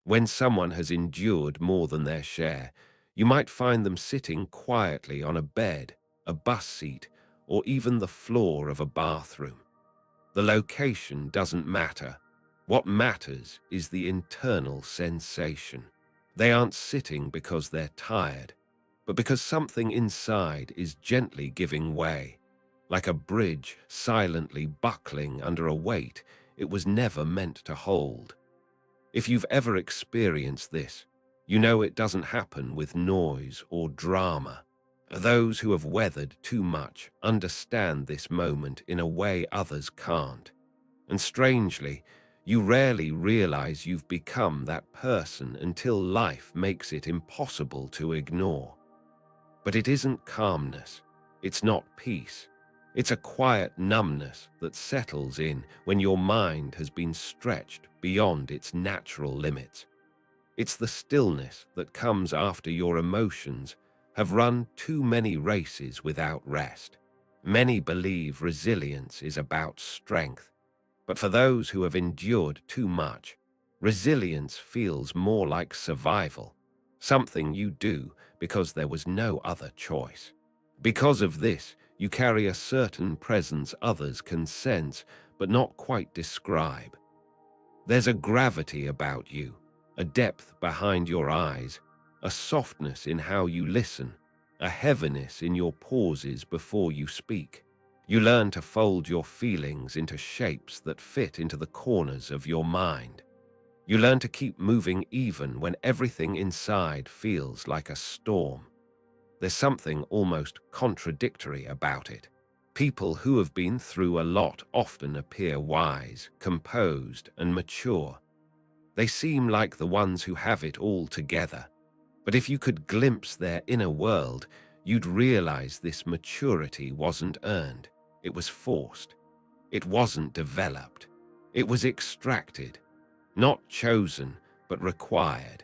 When someone has endured more than their share, you might find them sitting quietly on a bed, a bus seat, or even the floor of a bathroom. The location doesn't matter. What matters is the internal sensation. They aren't sitting because they're tired, but because something inside is gently giving way, like a bridge silently buckling under a weight it was never meant to hold. If you've ever experienced this, you know it doesn't happen with noise or drama. Those who have weathered too much understand this moment in a way others can't. And strangely, you rarely realize you've become that person until life makes it impossible to ignore. But it isn't calmness. It's not peace. It's a quiet numbness that settles in when your mind has been stretched beyond its natural limits. It's the stillness that comes after your emotions have run too many races without rest. Many believe resilience is about strength, but for those who have endured too much, resilience feels more like survival, something you do because there was no other choice. Because of this, you carry a certain presence others can sense but not quite describe. There's a gravity about you, a depth behind your eyes, a softness in how you listen, a heaviness in your pauses before you speak. You learn to fold your feelings into shapes that fit into the corners of your mind. You learn to keep moving even when everything inside feels like a storm. There's something almost contradictory about it. People who have been through a lot often appear wise, composed, and mature. They seem like the ones who have it all together. But if you could glimpse their inner world, you'd realize this maturity wasn't earned. It was forced. It wasn't developed. It was extracted. Not chosen, but required.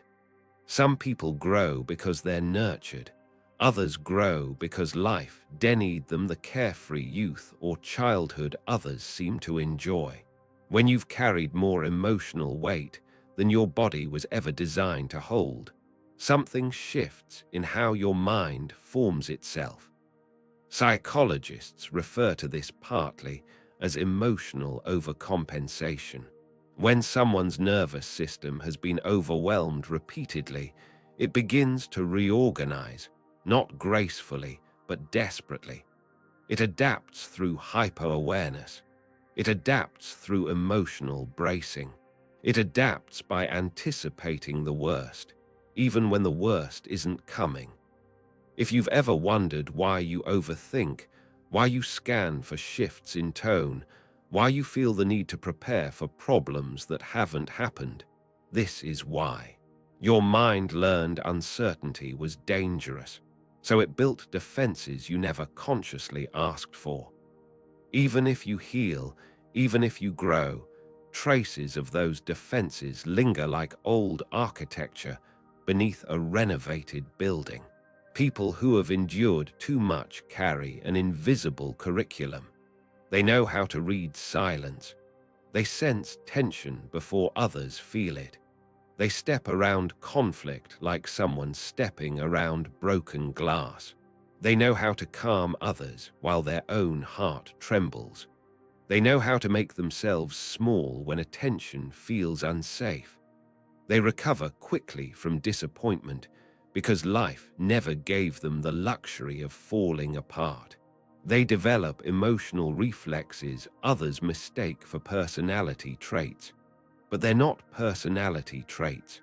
Some people grow because they're nurtured. Others grow because life denied them the carefree youth or childhood others seem to enjoy. When you've carried more emotional weight than your body was ever designed to hold, something shifts in how your mind forms itself. Psychologists refer to this partly as emotional overcompensation. When someone's nervous system has been overwhelmed repeatedly, it begins to reorganize, not gracefully, but desperately. It adapts through hyper-awareness. It adapts through emotional bracing. It adapts by anticipating the worst, even when the worst isn't coming. If you've ever wondered why you overthink, why you scan for shifts in tone, why you feel the need to prepare for problems that haven't happened, this is why. Your mind learned uncertainty was dangerous, so it built defenses you never consciously asked for. Even if you heal, even if you grow, traces of those defenses linger like old architecture beneath a renovated building. People who have endured too much carry an invisible curriculum. They know how to read silence. They sense tension before others feel it. They step around conflict like someone stepping around broken glass. They know how to calm others while their own heart trembles. They know how to make themselves small when attention feels unsafe. They recover quickly from disappointment because life never gave them the luxury of falling apart. They develop emotional reflexes others mistake for personality traits. But they're not personality traits.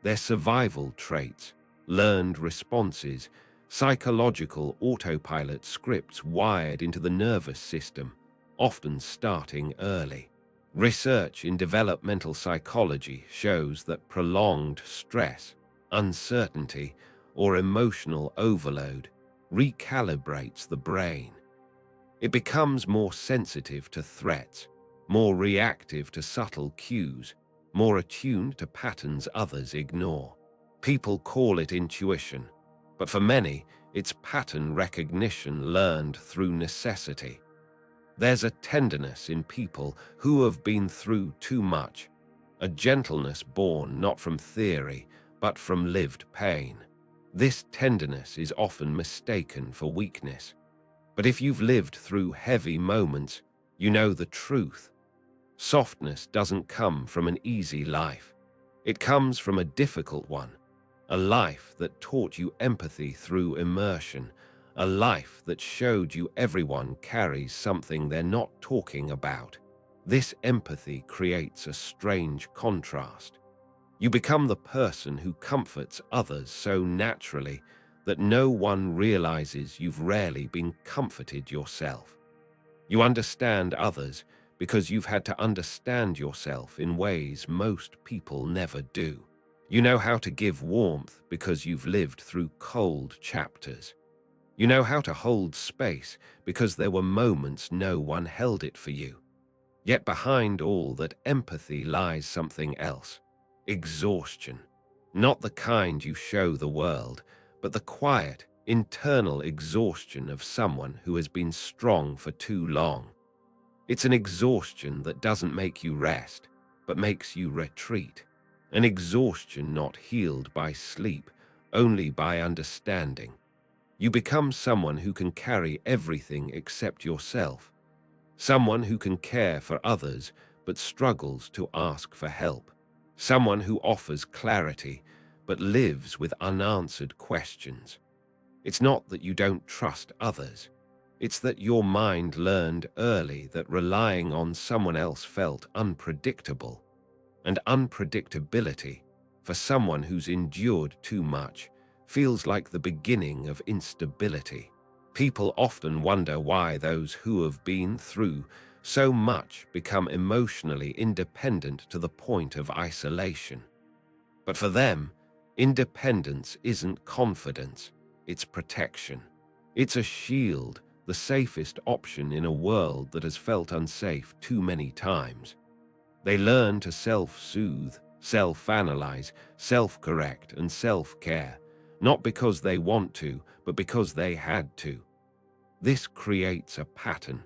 They're survival traits, learned responses, psychological autopilot scripts wired into the nervous system, often starting early. Research in developmental psychology shows that prolonged stress, uncertainty, or emotional overload recalibrates the brain. It becomes more sensitive to threats, more reactive to subtle cues, more attuned to patterns others ignore. People call it intuition, but for many, it's pattern recognition learned through necessity. There's a tenderness in people who have been through too much, a gentleness born not from theory, but from lived pain. This tenderness is often mistaken for weakness. But if you've lived through heavy moments, you know the truth. Softness doesn't come from an easy life. It comes from a difficult one, a life that taught you empathy through immersion, a life that showed you everyone carries something they're not talking about. This empathy creates a strange contrast. You become the person who comforts others so naturally that no one realizes you've rarely been comforted yourself. You understand others because you've had to understand yourself in ways most people never do. You know how to give warmth because you've lived through cold chapters. You know how to hold space because there were moments no one held it for you. Yet behind all that empathy lies something else. Exhaustion. Not the kind you show the world, but the quiet, internal exhaustion of someone who has been strong for too long. It's an exhaustion that doesn't make you rest, but makes you retreat. An exhaustion not healed by sleep, only by understanding. You become someone who can carry everything except yourself. Someone who can care for others but struggles to ask for help. Someone who offers clarity but lives with unanswered questions. It's not that you don't trust others. It's that your mind learned early that relying on someone else felt unpredictable. And unpredictability, for someone who's endured too much, feels like the beginning of instability. People often wonder why those who have been through so much become emotionally independent to the point of isolation. But for them, independence isn't confidence, it's protection. It's a shield, the safest option in a world that has felt unsafe too many times. They learn to self-soothe, self-analyze, self-correct, and self-care, not because they want to, but because they had to. This creates a pattern.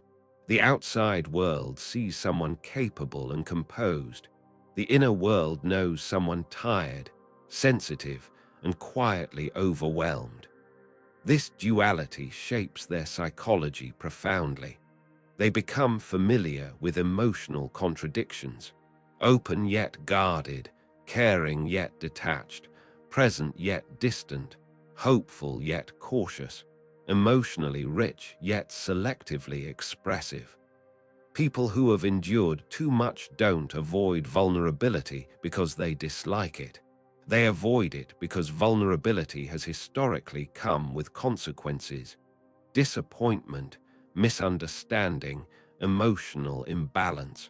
The outside world sees someone capable and composed. The inner world knows someone tired, sensitive, and quietly overwhelmed. This duality shapes their psychology profoundly. They become familiar with emotional contradictions, open yet guarded, caring yet detached, present yet distant, hopeful yet cautious, emotionally rich yet selectively expressive. People who have endured too much don't avoid vulnerability because they dislike it. They avoid it because vulnerability has historically come with consequences, disappointment, misunderstanding, emotional imbalance.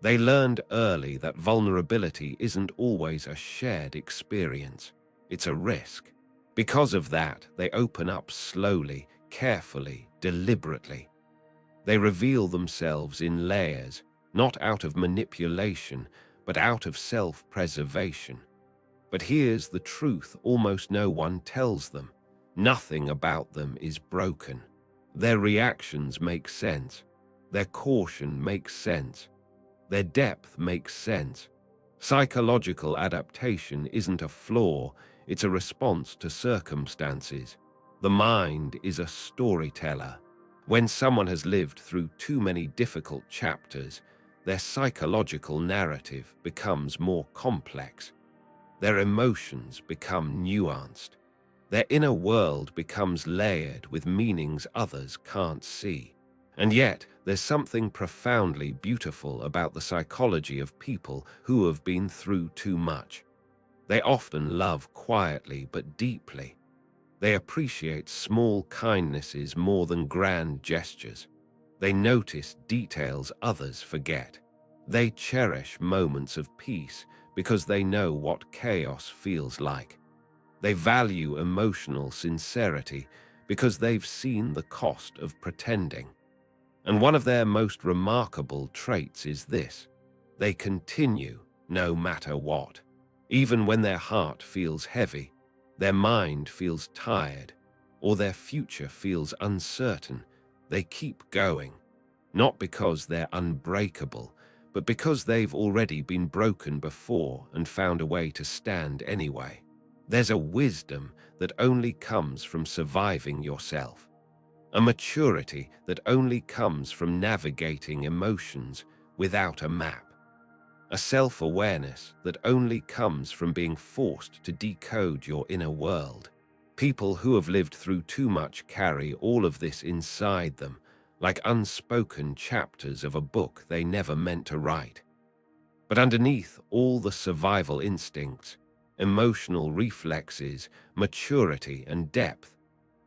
They learned early that vulnerability isn't always a shared experience. It's a risk. Because of that, they open up slowly, carefully, deliberately. They reveal themselves in layers, not out of manipulation, but out of self-preservation. But here's the truth almost no one tells them. Nothing about them is broken. Their reactions make sense. Their caution makes sense. Their depth makes sense. Psychological adaptation isn't a flaw, it's a response to circumstances. The mind is a storyteller. When someone has lived through too many difficult chapters, their psychological narrative becomes more complex. Their emotions become nuanced. Their inner world becomes layered with meanings others can't see. And yet, there's something profoundly beautiful about the psychology of people who have been through too much. They often love quietly but deeply. They appreciate small kindnesses more than grand gestures. They notice details others forget. They cherish moments of peace because they know what chaos feels like. They value emotional sincerity because they've seen the cost of pretending. And one of their most remarkable traits is this: they continue no matter what. Even when their heart feels heavy, their mind feels tired, or their future feels uncertain, they keep going. Not because they're unbreakable, but because they've already been broken before and found a way to stand anyway. There's a wisdom that only comes from surviving yourself, a maturity that only comes from navigating emotions without a map, a self-awareness that only comes from being forced to decode your inner world. People who have lived through too much carry all of this inside them, like unspoken chapters of a book they never meant to write. But underneath all the survival instincts, emotional reflexes, maturity, and depth,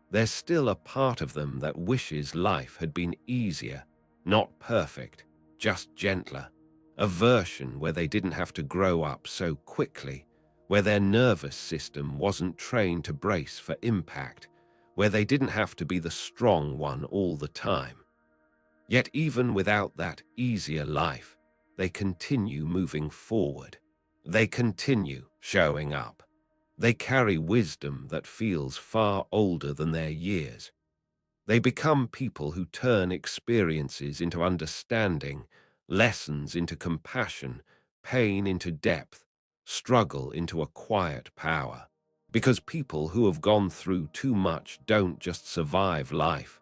there's still a part of them that wishes life had been easier, not perfect, just gentler. A version where they didn't have to grow up so quickly, where their nervous system wasn't trained to brace for impact, where they didn't have to be the strong one all the time. Yet even without that easier life, they continue moving forward. They continue showing up. They carry wisdom that feels far older than their years. They become people who turn experiences into understanding, lessons into compassion, pain into depth, struggle into a quiet power. Because people who have gone through too much don't just survive life,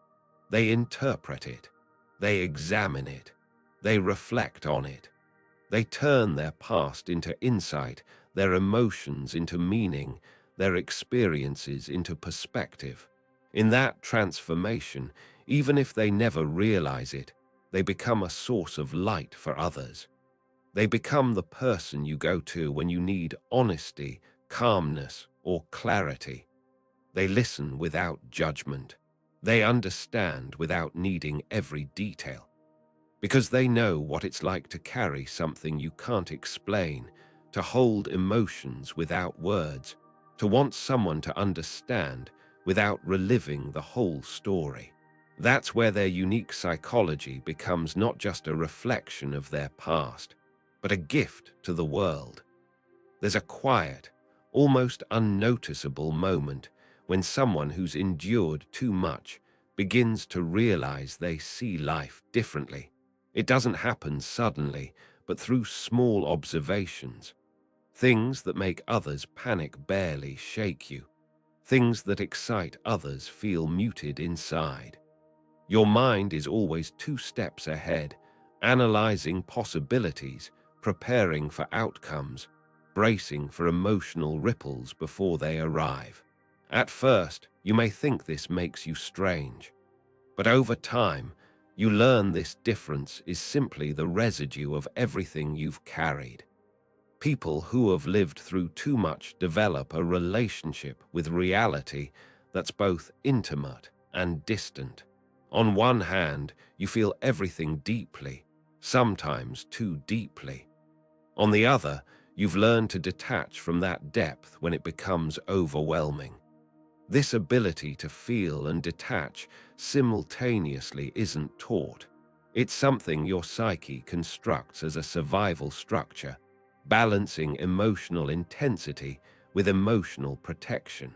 they interpret it, they examine it, they reflect on it. They turn their past into insight, their emotions into meaning, their experiences into perspective. In that transformation, even if they never realize it, they become a source of light for others. They become the person you go to when you need honesty, calmness, or clarity. They listen without judgment. They understand without needing every detail. Because they know what it's like to carry something you can't explain, to hold emotions without words, to want someone to understand without reliving the whole story. That's where their unique psychology becomes not just a reflection of their past, but a gift to the world. There's a quiet, almost unnoticeable moment when someone who's endured too much begins to realize they see life differently. It doesn't happen suddenly, but through small observations. Things that make others panic barely shake you. Things that excite others feel muted inside. Your mind is always 2 steps ahead, analyzing possibilities, preparing for outcomes, bracing for emotional ripples before they arrive. At first, you may think this makes you strange, but over time, you learn this difference is simply the residue of everything you've carried. People who have lived through too much develop a relationship with reality that's both intimate and distant. On one hand, you feel everything deeply, sometimes too deeply. On the other, you've learned to detach from that depth when it becomes overwhelming. This ability to feel and detach simultaneously isn't taught. It's something your psyche constructs as a survival structure, balancing emotional intensity with emotional protection.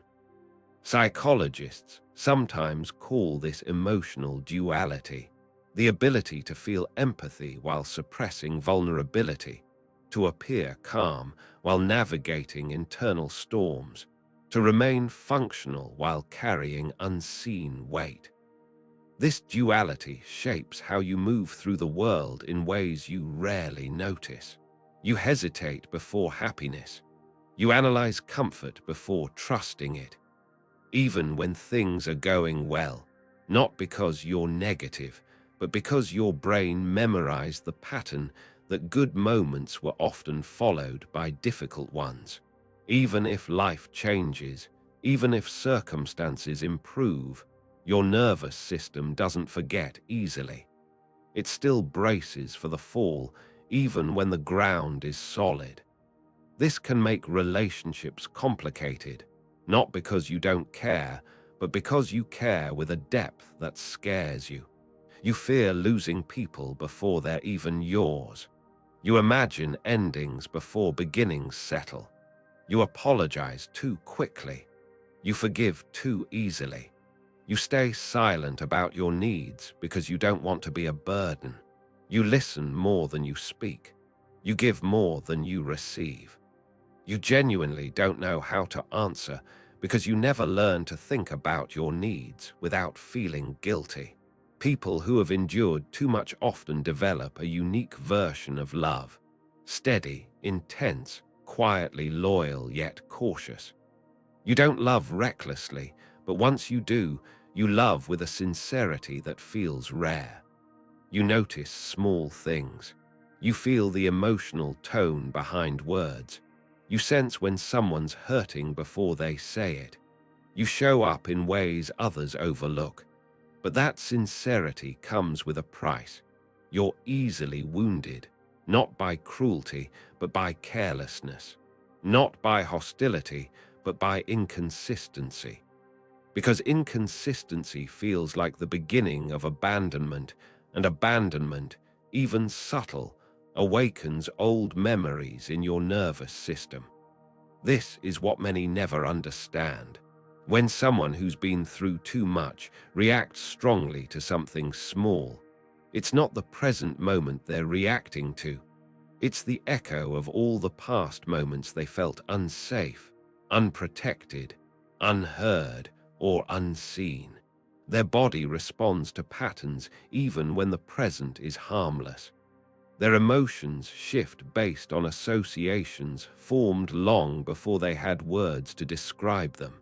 Psychologists sometimes call this emotional duality, the ability to feel empathy while suppressing vulnerability, to appear calm while navigating internal storms, to remain functional while carrying unseen weight. This duality shapes how you move through the world in ways you rarely notice. You hesitate before happiness. You analyze comfort before trusting it, even when things are going well, not because you're negative, but because your brain memorized the pattern that good moments were often followed by difficult ones. Even if life changes, even if circumstances improve, your nervous system doesn't forget easily. It still braces for the fall, even when the ground is solid. This can make relationships complicated, not because you don't care, but because you care with a depth that scares you. You fear losing people before they're even yours. You imagine endings before beginnings settle. You apologize too quickly. You forgive too easily. You stay silent about your needs because you don't want to be a burden. You listen more than you speak. You give more than you receive. You genuinely don't know how to answer because you never learn to think about your needs without feeling guilty. People who have endured too much often develop a unique version of love. Steady, intense, quietly loyal yet cautious. You don't love recklessly, but once you do, you love with a sincerity that feels rare. You notice small things. You feel the emotional tone behind words. You sense when someone's hurting before they say it. You show up in ways others overlook. But that sincerity comes with a price. You're easily wounded, not by cruelty, but by carelessness. Not by hostility, but by inconsistency. Because inconsistency feels like the beginning of abandonment, and abandonment, even subtle, awakens old memories in your nervous system. This is what many never understand. When someone who's been through too much reacts strongly to something small, it's not the present moment they're reacting to. It's the echo of all the past moments they felt unsafe, unprotected, unheard, or unseen. Their body responds to patterns even when the present is harmless. Their emotions shift based on associations formed long before they had words to describe them.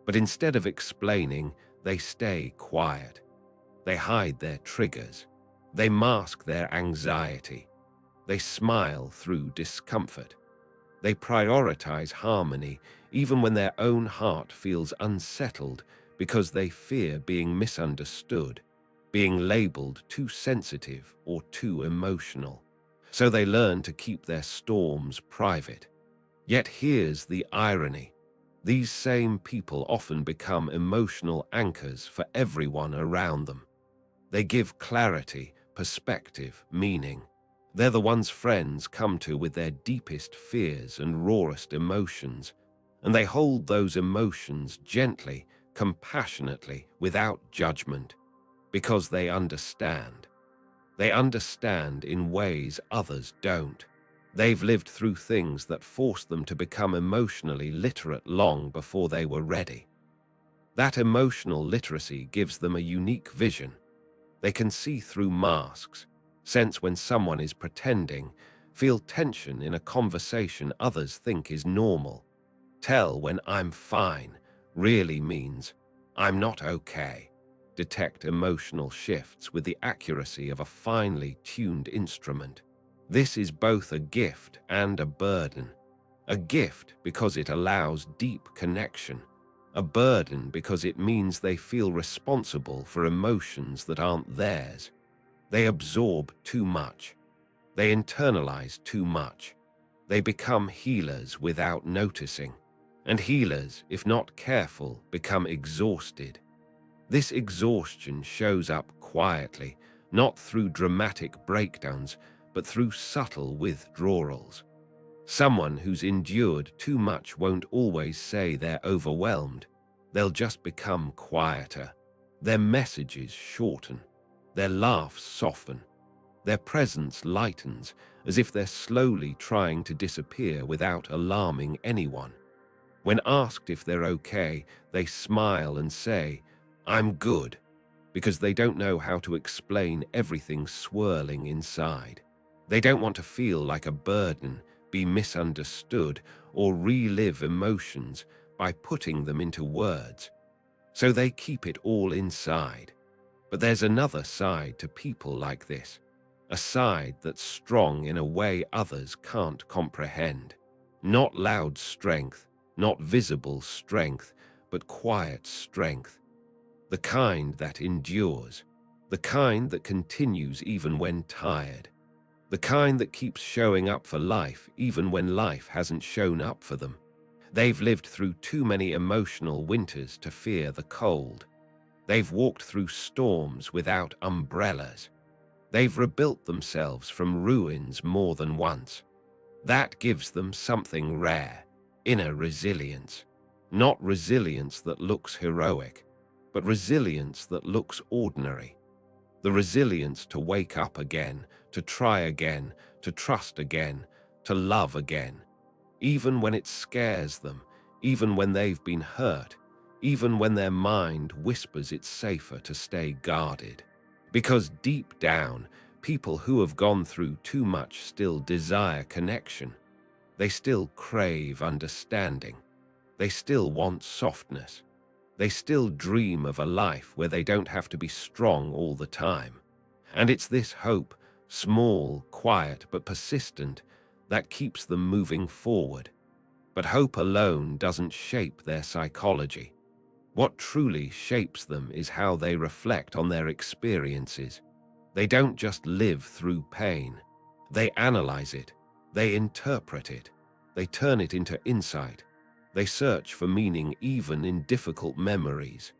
But instead of explaining, they stay quiet. They hide their triggers. They mask their anxiety. They smile through discomfort. They prioritize harmony even when their own heart feels unsettled because they fear being misunderstood, being labeled too sensitive or too emotional. So they learn to keep their storms private. Yet here's the irony. These same people often become emotional anchors for everyone around them. They give clarity, perspective, meaning. They're the ones friends come to with their deepest fears and rawest emotions, and they hold those emotions gently, compassionately, without judgment, because they understand. They understand in ways others don't. They've lived through things that forced them to become emotionally literate long before they were ready. That emotional literacy gives them a unique vision. They can see through masks, sense when someone is pretending, feel tension in a conversation others think is normal. Tell when "I'm fine" really means "I'm not okay." Detect emotional shifts with the accuracy of a finely tuned instrument. This is both a gift and a burden. A gift because it allows deep connection. A burden because it means they feel responsible for emotions that aren't theirs. They absorb too much. They internalize too much. They become healers without noticing. And healers, if not careful, become exhausted. This exhaustion shows up quietly, not through dramatic breakdowns, but through subtle withdrawals. Someone who's endured too much won't always say they're overwhelmed. They'll just become quieter. Their messages shorten. Their laughs soften. Their presence lightens, as if they're slowly trying to disappear without alarming anyone. When asked if they're okay, they smile and say, "I'm good," because they don't know how to explain everything swirling inside. They don't want to feel like a burden, be misunderstood, or relive emotions by putting them into words. So they keep it all inside. But there's another side to people like this, a side that's strong in a way others can't comprehend. Not loud strength, not visible strength, but quiet strength. The kind that endures, the kind that continues even when tired, the kind that keeps showing up for life even when life hasn't shown up for them. They've lived through too many emotional winters to fear the cold. They've walked through storms without umbrellas. They've rebuilt themselves from ruins more than once. That gives them something rare, inner resilience. Not resilience that looks heroic, but resilience that looks ordinary. the resilience to wake up again, to try again, to trust again, to love again, even when it scares them, even when they've been hurt, even when their mind whispers it's safer to stay guarded. Because deep down, people who have gone through too much still desire connection. They still crave understanding. They still want softness. They still dream of a life where they don't have to be strong all the time. And it's this hope, small, quiet, but persistent, that keeps them moving forward. But hope alone doesn't shape their psychology. What truly shapes them is how they reflect on their experiences. They don't just live through pain. They analyze it. They interpret it. They turn it into insight. They search for meaning even in difficult memories.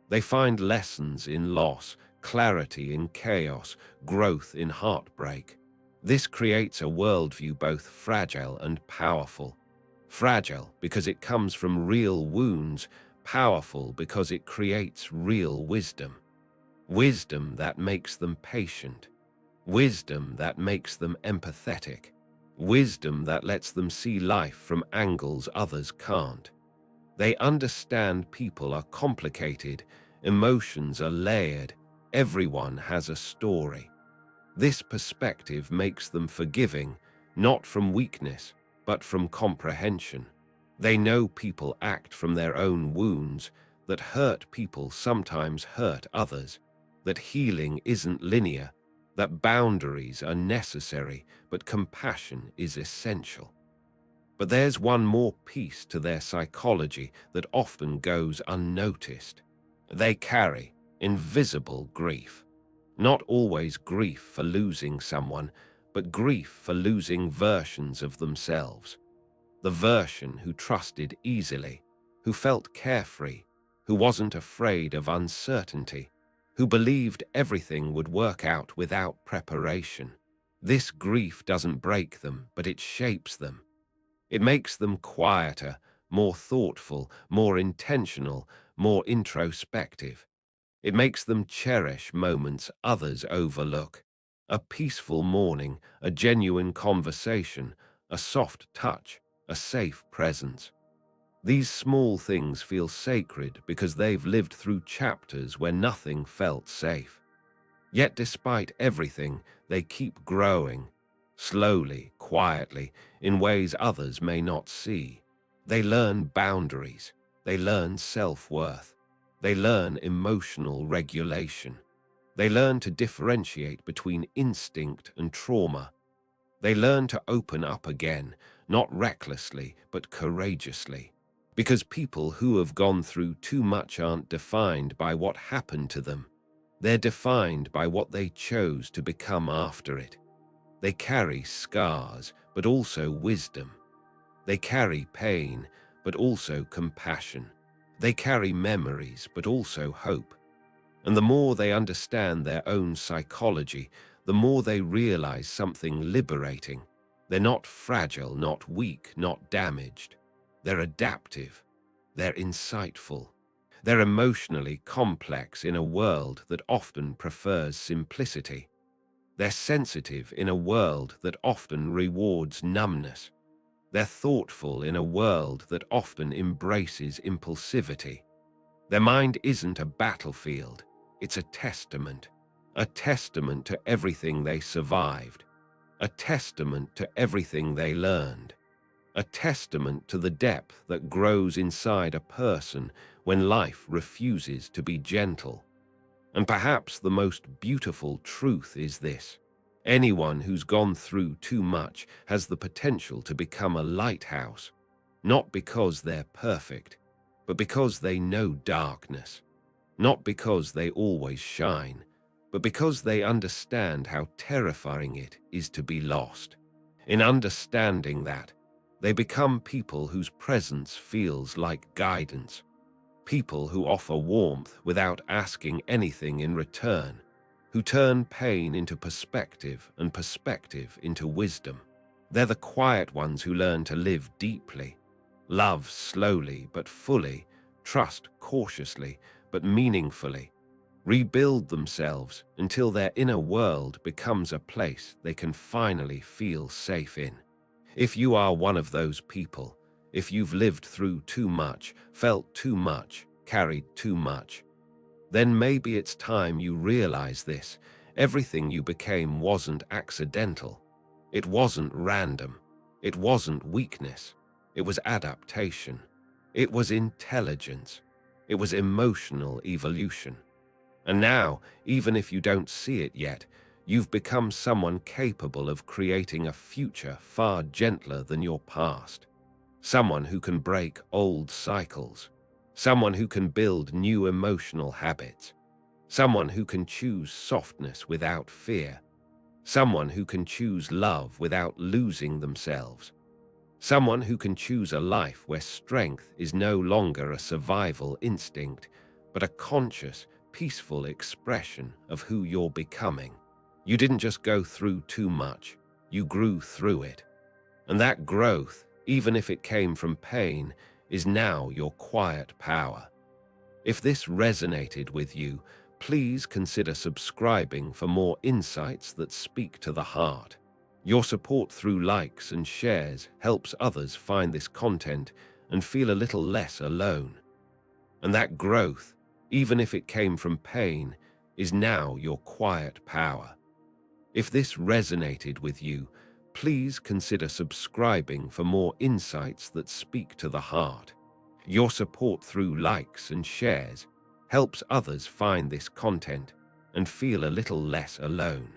They find lessons in loss, clarity in chaos, growth in heartbreak. This creates a worldview both fragile and powerful. Fragile because it comes from real wounds, powerful because it creates real wisdom. Wisdom that makes them patient. Wisdom that makes them empathetic. Wisdom that lets them see life from angles others can't. They understand people are complicated, emotions are layered, everyone has a story. This perspective makes them forgiving, not from weakness, but from comprehension. They know people act from their own wounds, that hurt people sometimes hurt others, that healing isn't linear, that boundaries are necessary, but compassion is essential. But there's one more piece to their psychology that often goes unnoticed. They carry invisible grief. Not always grief for losing someone, but grief for losing versions of themselves. The version who trusted easily, who felt carefree, who wasn't afraid of uncertainty, who believed everything would work out without preparation. This grief doesn't break them, but it shapes them. It makes them quieter, more thoughtful, more intentional, more introspective. It makes them cherish moments others overlook. A peaceful morning, a genuine conversation, a soft touch, a safe presence. These small things feel sacred because they've lived through chapters where nothing felt safe. Yet despite everything, they keep growing, slowly, quietly, in ways others may not see. They learn boundaries. They learn self-worth. They learn emotional regulation. They learn to differentiate between instinct and trauma. They learn to open up again, not recklessly, but courageously. Because people who have gone through too much aren't defined by what happened to them. They're defined by what they chose to become after it. They carry scars, but also wisdom. They carry pain, but also compassion. They carry memories, but also hope. And the more they understand their own psychology, the more they realize something liberating. They're not fragile, not weak, not damaged. They're adaptive. They're insightful. They're emotionally complex in a world that often prefers simplicity. They're sensitive in a world that often rewards numbness. They're thoughtful in a world that often embraces impulsivity. Their mind isn't a battlefield, it's a testament to everything they survived, a testament to everything they learned, a testament to the depth that grows inside a person when life refuses to be gentle. And perhaps the most beautiful truth is this: anyone who's gone through too much has the potential to become a lighthouse, not because they're perfect, but because they know darkness, not because they always shine, but because they understand how terrifying it is to be lost. In understanding that, they become people whose presence feels like guidance, people who offer warmth without asking anything in return, who turn pain into perspective and perspective into wisdom. They're the quiet ones who learn to live deeply, love slowly but fully, trust cautiously but meaningfully. rebuild themselves until their inner world becomes a place they can finally feel safe in. If you are one of those people, if you've lived through too much, felt too much, carried too much, then maybe it's time you realize this. Everything you became wasn't accidental. It wasn't random. It wasn't weakness. It was adaptation. It was intelligence. It was emotional evolution. And now, even if you don't see it yet, you've become someone capable of creating a future far gentler than your past. Someone who can break old cycles. Someone who can build new emotional habits. Someone who can choose softness without fear. Someone who can choose love without losing themselves. Someone who can choose a life where strength is no longer a survival instinct, but a conscious, peaceful expression of who you're becoming. You didn't just go through too much, you grew through it. And that growth, even if it came from pain, is now your quiet power. If this resonated with you, please consider subscribing for more insights that speak to the heart. Your support through likes and shares helps others find this content and feel a little less alone. And that growth, even if it came from pain, is now your quiet power. If this resonated with you, please consider subscribing for more insights that speak to the heart. Your support through likes and shares helps others find this content and feel a little less alone.